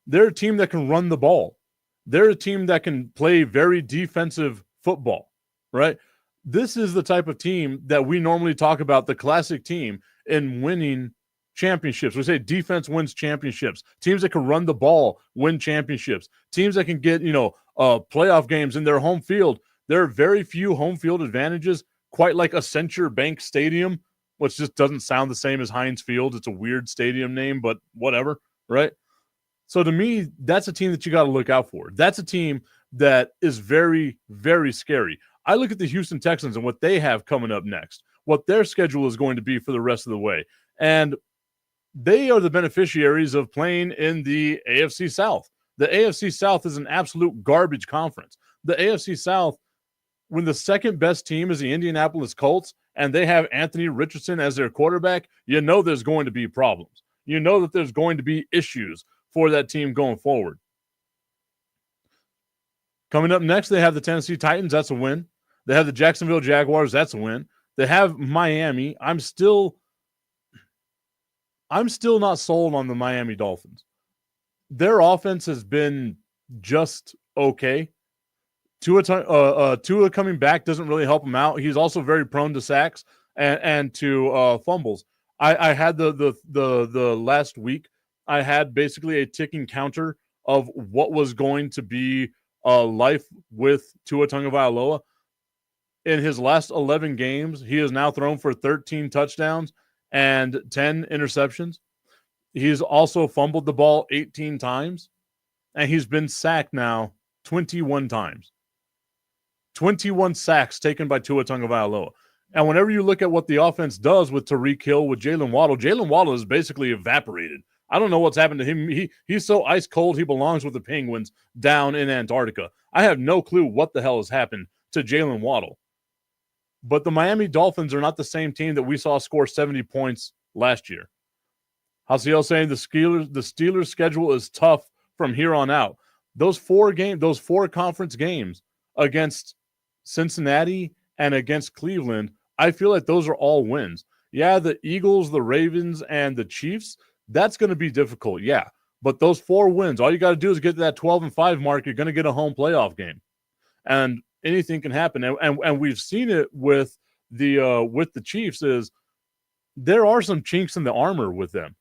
They're a team that can run the ball. They're a team that can play very defensive football, right? This is the type of team that we normally talk about, the classic team in winning championships. We say defense wins championships. Teams that can run the ball win championships. Teams that can get, playoff games in their home field. There are very few home field advantages, quite like Accenture Bank Stadium, which just doesn't sound the same as Heinz Field. It's a weird stadium name, but whatever, right? So to me, that's a team that you got to look out for. That's a team that is very, very scary. I look at the Houston Texans and what they have coming up next, what their schedule is going to be for the rest of the way. And they are the beneficiaries of playing in the AFC South. The AFC South is an absolute garbage conference. The AFC South, when the second best team is the Indianapolis Colts and they have Anthony Richardson as their quarterback, there's going to be problems. That there's going to be issues for that team going forward. Coming up next, they have the Tennessee Titans. That's a win. They have the Jacksonville Jaguars. That's a win. They have Miami. I'm still not sold on the Miami Dolphins. Their offense has been just okay. Tua coming back doesn't really help him out. He's also very prone to sacks and to fumbles. I had the last week, I had basically a ticking counter of what was going to be life with Tua Tagovailoa. In his last 11 games, he has now thrown for 13 touchdowns and 10 interceptions. He's also fumbled the ball 18 times, and he's been sacked now 21 times. 21 sacks taken by Tua Tagovailoa. And whenever you look at what the offense does with Tyreek Hill, with Jalen Waddle is basically evaporated. I don't know what's happened to him. He's so ice cold, he belongs with the Penguins down in Antarctica. I have no clue what the hell has happened to Jalen Waddle. But the Miami Dolphins are not the same team that we saw score 70 points last year. Hasiel saying the Steelers' schedule is tough from here on out. Those four conference games against Cincinnati and against Cleveland, I feel like those are all wins. Yeah, the Eagles, the Ravens, and the Chiefs, that's going to be difficult. Yeah, but those 4 wins, all you got to do is get to that 12-5 mark. You're going to get a home playoff game, and anything can happen. And we've seen it with the Chiefs. Is there are some chinks in the armor with them.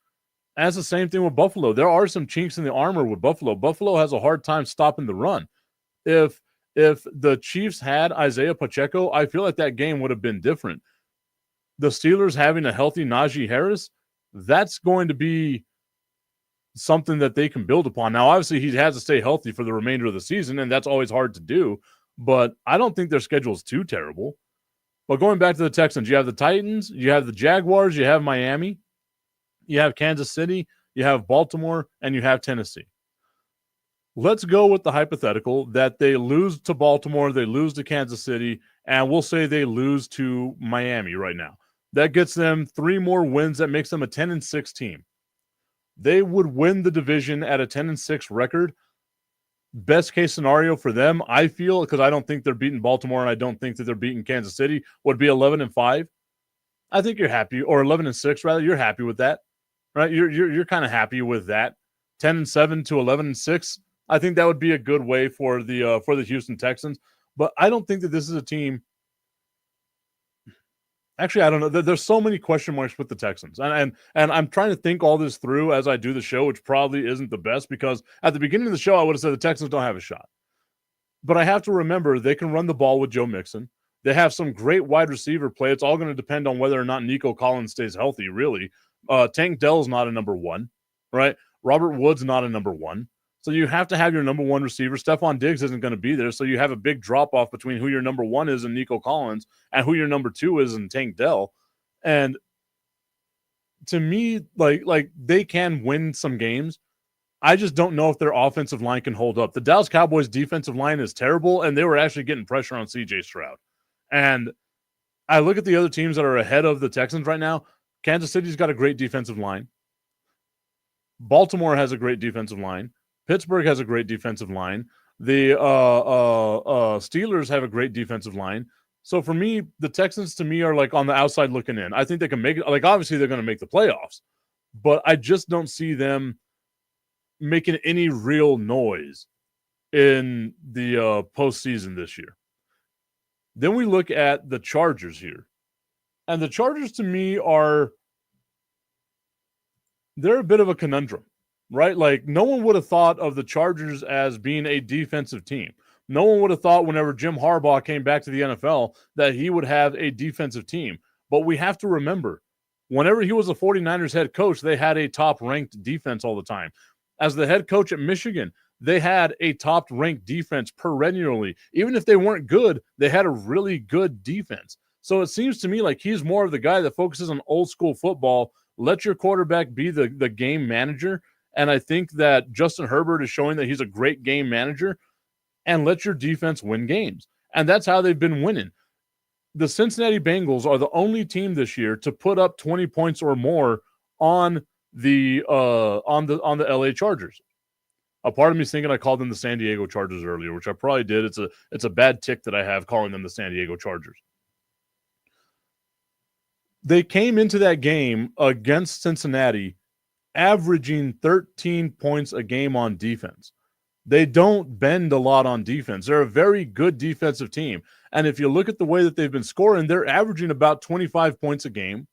And it's the same thing with Buffalo. There are some chinks in the armor with Buffalo. Buffalo has a hard time stopping the run. If the Chiefs had Isaiah Pacheco, I feel like that game would have been different. The Steelers having a healthy Najee Harris, that's going to be something that they can build upon. Now, obviously, he has to stay healthy for the remainder of the season, and that's always hard to do. But I don't think their schedule is too terrible. But going back to the Texans, you have the Titans, you have the Jaguars, you have Miami, you have Kansas City, you have Baltimore, and you have Tennessee. Let's go with the hypothetical that they lose to Baltimore, they lose to Kansas City, and we'll say they lose to Miami right now. That gets them 3 more wins. That makes them a 10-6 team. They would win the division at a 10-6 record. Best case scenario for them, I feel, because I don't think they're beating Baltimore and I don't think that they're beating Kansas City, would be 11-5. I think you're happy, or 11-6 rather. You're happy with that, right? You're kind of happy with that. 10-7 to 11-6. I think that would be a good way for the Houston Texans. But I don't think that this is a team. Actually, I don't know. There's so many question marks with the Texans. And I'm trying to think all this through as I do the show, which probably isn't the best, because at the beginning of the show, I would have said the Texans don't have a shot. But I have to remember they can run the ball with Joe Mixon. They have some great wide receiver play. It's all going to depend on whether or not Nico Collins stays healthy, really. Tank Dell's not a number 1, right? Robert Woods not a number 1. So you have to have your number 1 receiver. Stephon Diggs isn't going to be there, so you have a big drop-off between who your number 1 is in Nico Collins and who your number 2 is in Tank Dell. And to me, like they can win some games. I just don't know if their offensive line can hold up. The Dallas Cowboys' defensive line is terrible, and they were actually getting pressure on C.J. Stroud. And I look at the other teams that are ahead of the Texans right now. Kansas City's got a great defensive line. Baltimore has a great defensive line. Pittsburgh has a great defensive line. The Steelers have a great defensive line. So for me, the Texans to me are like on the outside looking in. I think they can make it. Like obviously they're going to make the playoffs, but I just don't see them making any real noise in the postseason this year. Then we look at the Chargers here, and the Chargers to me they're a bit of a conundrum. Right? Like, no one would have thought of the Chargers as being a defensive team. No one would have thought whenever Jim Harbaugh came back to the NFL that he would have a defensive team. But we have to remember, whenever he was a 49ers head coach, they had a top-ranked defense all the time. As the head coach at Michigan, they had a top-ranked defense perennially. Even if they weren't good, they had a really good defense. So it seems to me like he's more of the guy that focuses on old-school football. Let your quarterback be the game manager. And I think that Justin Herbert is showing that he's a great game manager, and let your defense win games. And that's how they've been winning. The Cincinnati Bengals are the only team this year to put up 20 points or more on the LA Chargers. A part of me is thinking I called them the San Diego Chargers earlier, which I probably did. It's a bad tick that I have calling them the San Diego Chargers. They came into that game against Cincinnati averaging 13 points a game on defense. They don't bend a lot on defense. They're a very good defensive team. And if you look at the way that they've been scoring, they're averaging about 25 points a game,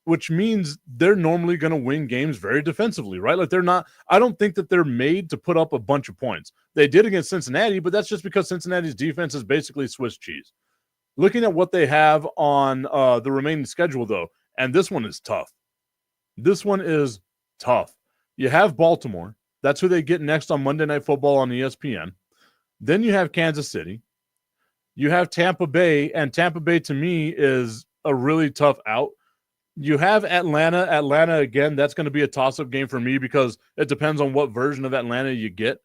which means they're normally going to win games very defensively, right? Like I don't think that they're made to put up a bunch of points. They did against Cincinnati, but that's just because Cincinnati's defense is basically Swiss cheese. Looking at what they have on the remaining schedule, though, and this one is tough. This one is tough. You have Baltimore. That's who they get next on Monday Night Football on ESPN. Then you have Kansas City. You have Tampa Bay, and Tampa Bay to me is a really tough out. You have Atlanta. Atlanta, again, that's going to be a toss-up game for me because it depends on what version of Atlanta you get.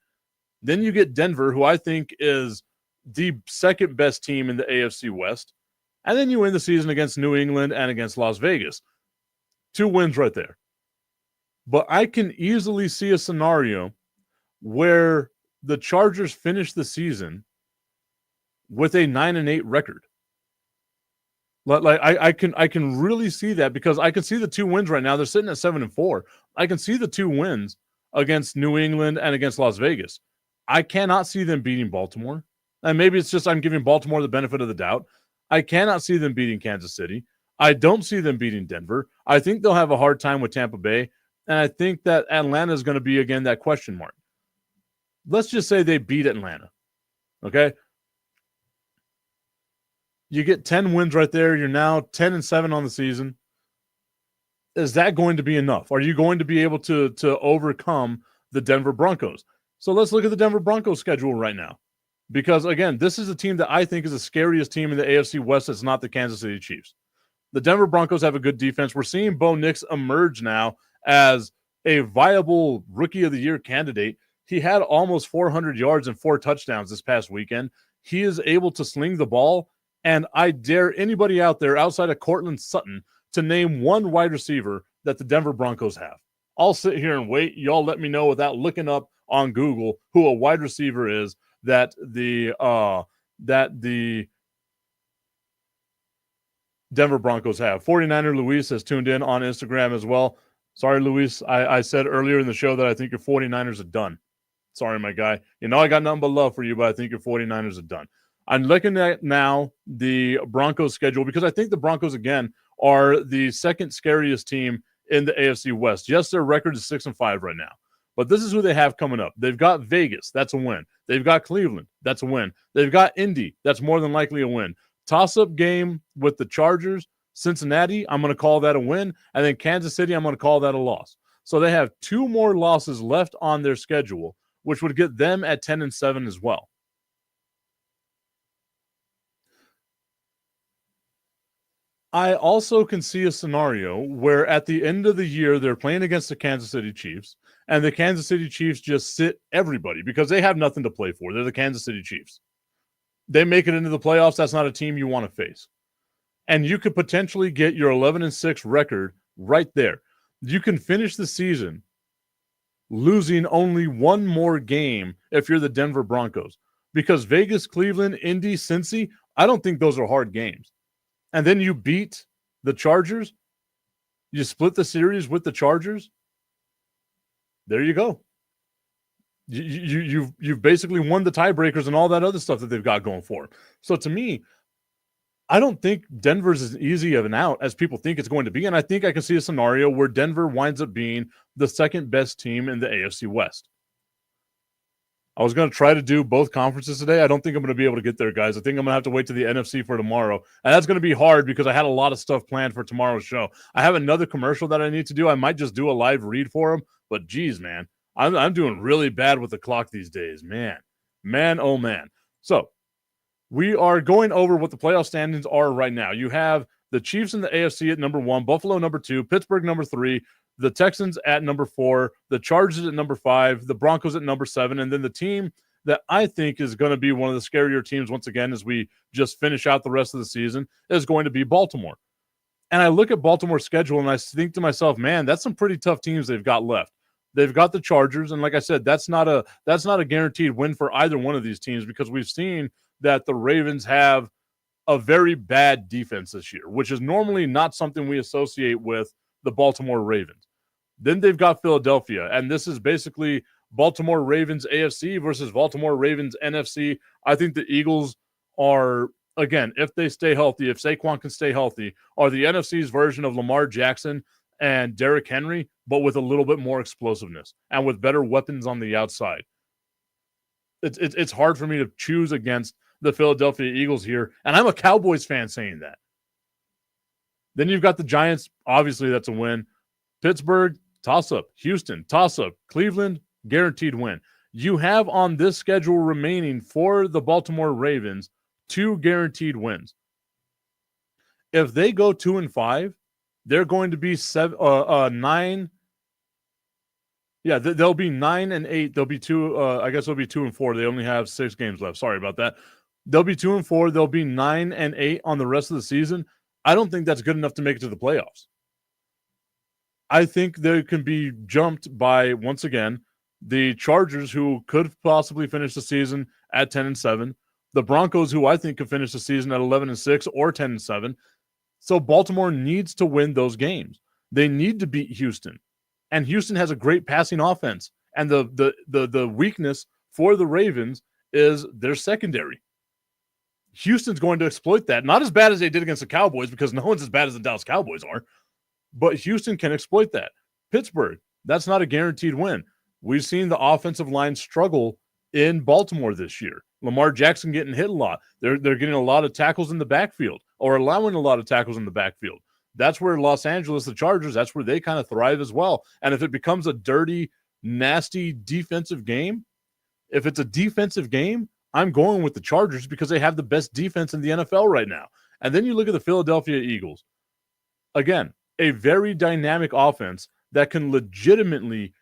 Then you get Denver, who I think is the second best team in the AFC West. And then you win the season against New England and against Las Vegas. 2 wins right there. but I can easily see a scenario where the Chargers finish the season with a 9-8 record. Like I can really see that, because I can see the 2 wins right now. They're sitting at 7-4. I can see the 2 wins against New England and against Las Vegas. I cannot see them beating Baltimore. And maybe it's just I'm giving Baltimore the benefit of the doubt. I cannot see them beating Kansas City. I don't see them beating Denver. I think they'll have a hard time with Tampa Bay. And I think that Atlanta is going to be, again, that question mark. Let's just say they beat Atlanta. Okay? You get 10 wins right there. You're now 10-7 on the season. Is that going to be enough? Are you going to be able to overcome the Denver Broncos? So let's look at the Denver Broncos schedule right now. Because, again, this is a team that I think is the scariest team in the AFC West. That's not the Kansas City Chiefs. The Denver Broncos have a good defense. We're seeing Bo Nix emerge now as a viable Rookie of the Year candidate. He had almost 400 yards and 4 touchdowns this past weekend. He is able to sling the ball. And I dare anybody out there outside of Cortland Sutton to name one wide receiver that the Denver Broncos have. I'll sit here and wait. Y'all let me know without looking up on Google who a wide receiver is that the Denver Broncos have. 49er Luis has tuned in on Instagram as well. Sorry, Luis. I said earlier in the show that I think your 49ers are done. Sorry, my guy. You know I got nothing but love for you, but I think your 49ers are done. I'm looking at now the Broncos schedule, because I think the Broncos, again, are the second scariest team in the AFC West. Yes, their record is 6-5 right now, but this is who they have coming up. They've got Vegas. That's a win. They've got Cleveland. That's a win. They've got Indy. That's more than likely a win. Toss-up game with the Chargers. Cincinnati, I'm going to call that a win. And then Kansas City, I'm going to call that a loss. So they have 2 more losses left on their schedule, which would get them at 10-7 as well. I also can see a scenario where at the end of the year, they're playing against the Kansas City Chiefs, and the Kansas City Chiefs just sit everybody because they have nothing to play for. They're the Kansas City Chiefs. They make it into the playoffs. That's not a team you want to face. And you could potentially get your 11-6 record right there. You can finish the season losing only 1 more game if you're the Denver Broncos, because Vegas, Cleveland, Indy, Cincy, I don't think those are hard games. And then you beat the Chargers. You split the series with the Chargers. There you go. You've basically won the tiebreakers and all that other stuff that they've got going for them. So to me, I don't think Denver's as easy of an out as people think it's going to be. And I think I can see a scenario where Denver winds up being the second best team in the AFC West. I was going to try to do both conferences today. I don't think I'm going to be able to get there, guys. I think I'm going to have to wait to the NFC for tomorrow. And that's going to be hard because I had a lot of stuff planned for tomorrow's show. I have another commercial that I need to do. I might just do a live read for them. But geez, man, I'm doing really bad with the clock these days. Man, oh man. So we are going over what the playoff standings are right now. You have the Chiefs in the AFC at number 1, Buffalo number 2, Pittsburgh number 3, the Texans at number 4, the Chargers at number 5, the Broncos at number 7, and then the team that I think is going to be one of the scarier teams once again as we just finish out the rest of the season is going to be Baltimore. And I look at Baltimore's schedule and I think to myself, man, that's some pretty tough teams they've got left. They've got the Chargers, and like I said, that's not a guaranteed win for either one of these teams because we've seen that the Ravens have a very bad defense this year, which is normally not something we associate with the Baltimore Ravens. Then they've got Philadelphia, and this is basically Baltimore Ravens AFC versus Baltimore Ravens NFC. I think the Eagles are, again, if they stay healthy, if Saquon can stay healthy, are the NFC's version of Lamar Jackson and Derrick Henry, but with a little bit more explosiveness and with better weapons on the outside. It's hard for me to choose against the Philadelphia Eagles here, and I'm a Cowboys fan saying that. Then you've got the Giants. Obviously, that's a win. Pittsburgh, toss-up. Houston, toss-up. Cleveland, guaranteed win. You have on this schedule remaining for the Baltimore Ravens 2 guaranteed wins. If they go 2-5, they're going to be 9. Yeah, they'll be 9-8. They'll be 2. I guess they'll be 2-4. They only have 6 games left. Sorry about that. They'll be 2-4. They'll be 9-8 on the rest of the season. I don't think that's good enough to make it to the playoffs. I think they can be jumped by, once again, the Chargers, who could possibly finish the season at 10-7, the Broncos, who I think could finish the season at 11-6 or 10-7. So Baltimore needs to win those games. They need to beat Houston, and Houston has a great passing offense. And the weakness for the Ravens is their secondary. Houston's going to exploit that. Not as bad as they did against the Cowboys, because no one's as bad as the Dallas Cowboys are. But Houston can exploit that. Pittsburgh, that's not a guaranteed win. We've seen the offensive line struggle in Baltimore this year. Lamar Jackson getting hit a lot. They're getting a lot of tackles in the backfield, or allowing a lot of tackles in the backfield. That's where Los Angeles, the Chargers, that's where they kind of thrive as well. And if it becomes a dirty, nasty defensive game, if it's a defensive game, I'm going with the Chargers because they have the best defense in the NFL right now. And then you look at the Philadelphia Eagles. Again, a very dynamic offense that can legitimately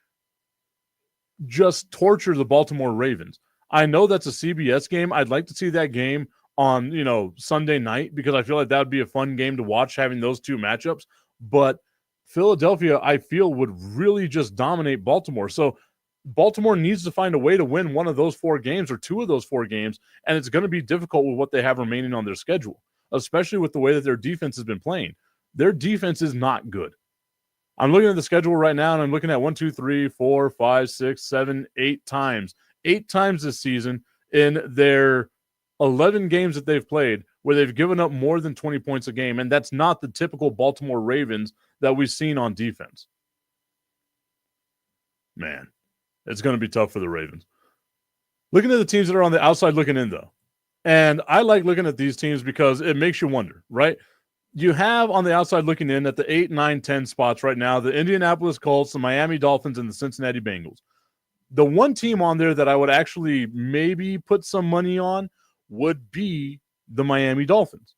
just torture the Baltimore Ravens. I know that's a CBS game. I'd like to see that game on, Sunday night, because I feel like that would be a fun game to watch, having those two matchups. But Philadelphia, I feel, would really just dominate Baltimore. So Baltimore needs to find a way to win one of those 4 games or 2 of those 4 games, and it's going to be difficult with what they have remaining on their schedule, especially with the way that their defense has been playing. Their defense is not good. I'm looking at the schedule right now, and I'm looking at 1, 2, 3, 4, 5, 6, 7, 8 times. 8 times this season in their 11 games that they've played where they've given up more than 20 points a game, and that's not the typical Baltimore Ravens that we've seen on defense. Man, it's going to be tough for the Ravens. Looking at the teams that are on the outside looking in, though, and I like looking at these teams because it makes you wonder, right? You have on the outside looking in at the 8, 9, 10 spots right now, the Indianapolis Colts, the Miami Dolphins, and the Cincinnati Bengals. The one team on there that I would actually maybe put some money on would be the Miami Dolphins,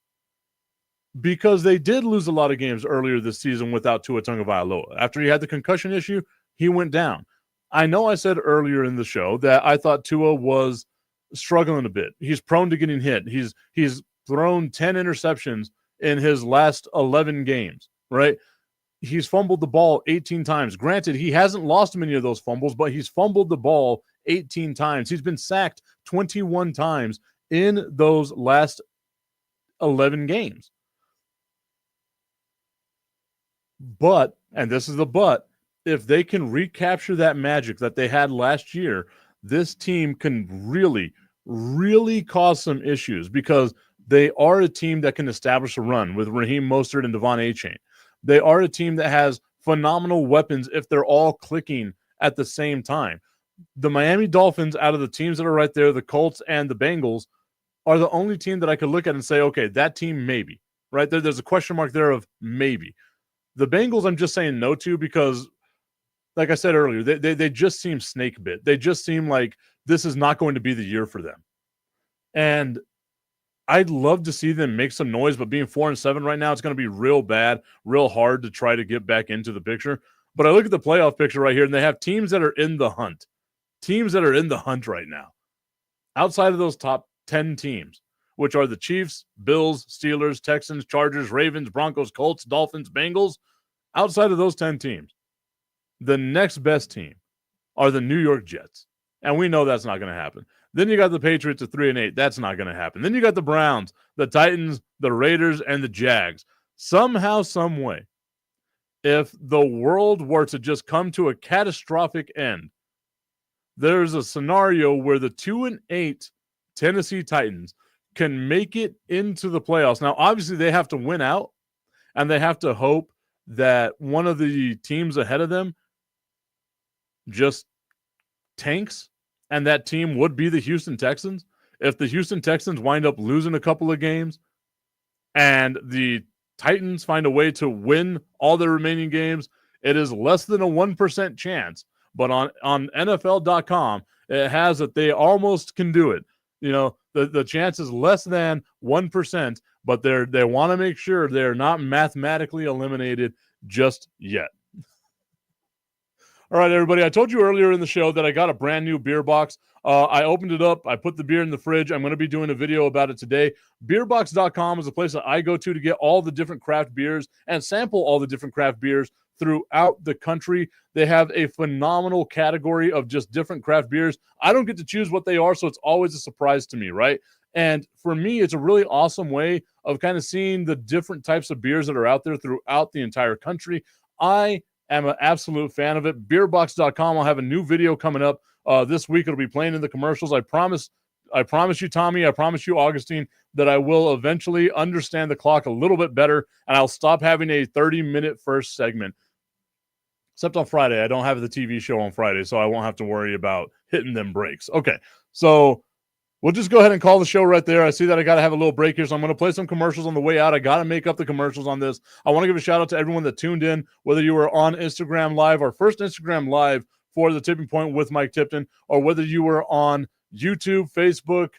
because they did lose a lot of games earlier this season without Tua Tagovailoa. After he had the concussion issue, he went down. I know I said earlier in the show that I thought Tua was struggling a bit. He's prone to getting hit. He's thrown 10 interceptions in his last 11 games, right? He's fumbled the ball 18 times. Granted, he hasn't lost many of those fumbles, but he's fumbled the ball 18 times. He's been sacked 21 times in those last 11 games. But, and this is the but, if they can recapture that magic that they had last year, this team can really, really cause some issues, because they are a team that can establish a run with Raheem Mostert and Devon Achane. They are a team that has phenomenal weapons if they're all clicking at the same time. The Miami Dolphins, out of the teams that are right there, the Colts and the Bengals, are the only team that I could look at and say, okay, that team maybe. Right there, there's a question mark there of maybe. The Bengals, I'm just saying no to, because, like I said earlier, they just seem snake bit. They just seem like this is not going to be the year for them. And I'd love to see them make some noise, but being 4-7 right now, it's going to be real bad, real hard to try to get back into the picture. But I look at the playoff picture right here, and they have teams that are in the hunt. Teams that are in the hunt right now. Outside of those top 10 teams, which are the Chiefs, Bills, Steelers, Texans, Chargers, Ravens, Broncos, Colts, Dolphins, Bengals, outside of those 10 teams, the next best team are the New York Jets. And we know that's not going to happen. Then you got the Patriots at 3-8. That's not going to happen. Then you got the Browns, the Titans, the Raiders, and the Jags. Somehow, some way, if the world were to just come to a catastrophic end, there's a scenario where the 2-8 Tennessee Titans can make it into the playoffs. Now, obviously, they have to win out, and they have to hope that one of the teams ahead of them just tanks, and that team would be the Houston Texans. If the Houston Texans wind up losing a couple of games and the Titans find a way to win all their remaining games, it is less than a 1% chance. But on NFL.com, it has that they almost can do it. You know, the chance is less than 1%, but they want to make sure they're not mathematically eliminated just yet. All right, everybody. I told you earlier in the show that I got a brand new beer box. I opened it up. I put the beer in the fridge. I'm going to be doing a video about it today. Beerbox.com is a place that I go to get all the different craft beers and sample all the different craft beers throughout the country. They have a phenomenal category of just different craft beers. I don't get to choose what they are, so it's always a surprise to me, right? And for me, it's a really awesome way of kind of seeing the different types of beers that are out there throughout the entire country. I am an absolute fan of it. Beerbox.com, I'll have a new video coming up this week. It'll be playing in the commercials. I promise you, Tommy, I promise you, Augustine, that I will eventually understand the clock a little bit better, and I'll stop having a 30-minute first segment. Except on Friday. I don't have the TV show on Friday, so I won't have to worry about hitting them breaks. Okay, so we'll just go ahead and call the show right there. I see that I got to have a little break here, so I'm going to play some commercials on the way out. I got to make up the commercials on this. I want to give a shout out to everyone that tuned in, whether you were on Instagram Live, our first Instagram Live for the Tipping Point with Mike Tipton, or whether you were on YouTube, Facebook,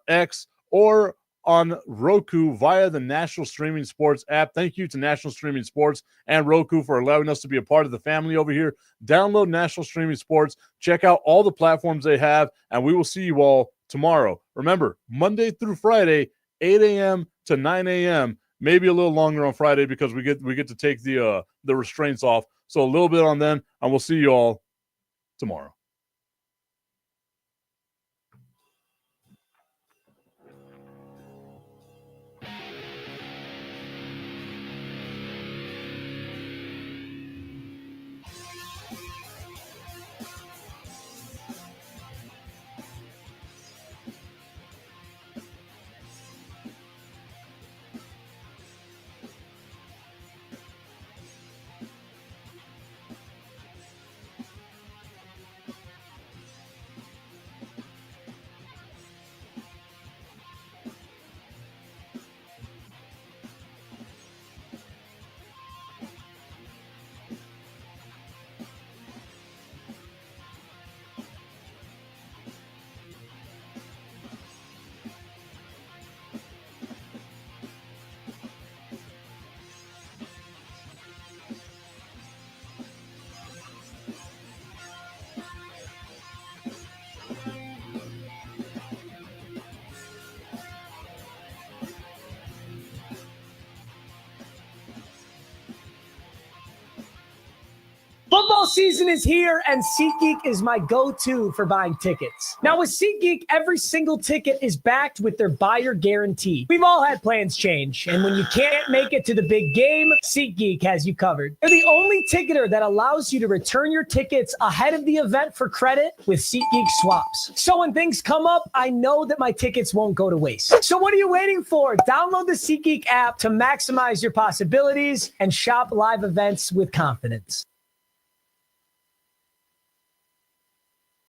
X, or on Roku via the National Streaming Sports app. Thank you to National Streaming Sports and Roku for allowing us to be a part of the family over here. Download National Streaming Sports. Check out all the platforms they have, and we will see you all tomorrow. Remember, Monday through Friday, 8 a.m. to 9 a.m., maybe a little longer on Friday because we get to take the restraints off. So a little bit on then, and we'll see you all tomorrow. Football season is here, and SeatGeek is my go-to for buying tickets. Now, with SeatGeek, every single ticket is backed with their buyer guarantee. We've all had plans change, and when you can't make it to the big game, SeatGeek has you covered. They're the only ticketer that allows you to return your tickets ahead of the event for credit with SeatGeek swaps. So when things come up, I know that my tickets won't go to waste. So what are you waiting for? Download the SeatGeek app to maximize your possibilities and shop live events with confidence.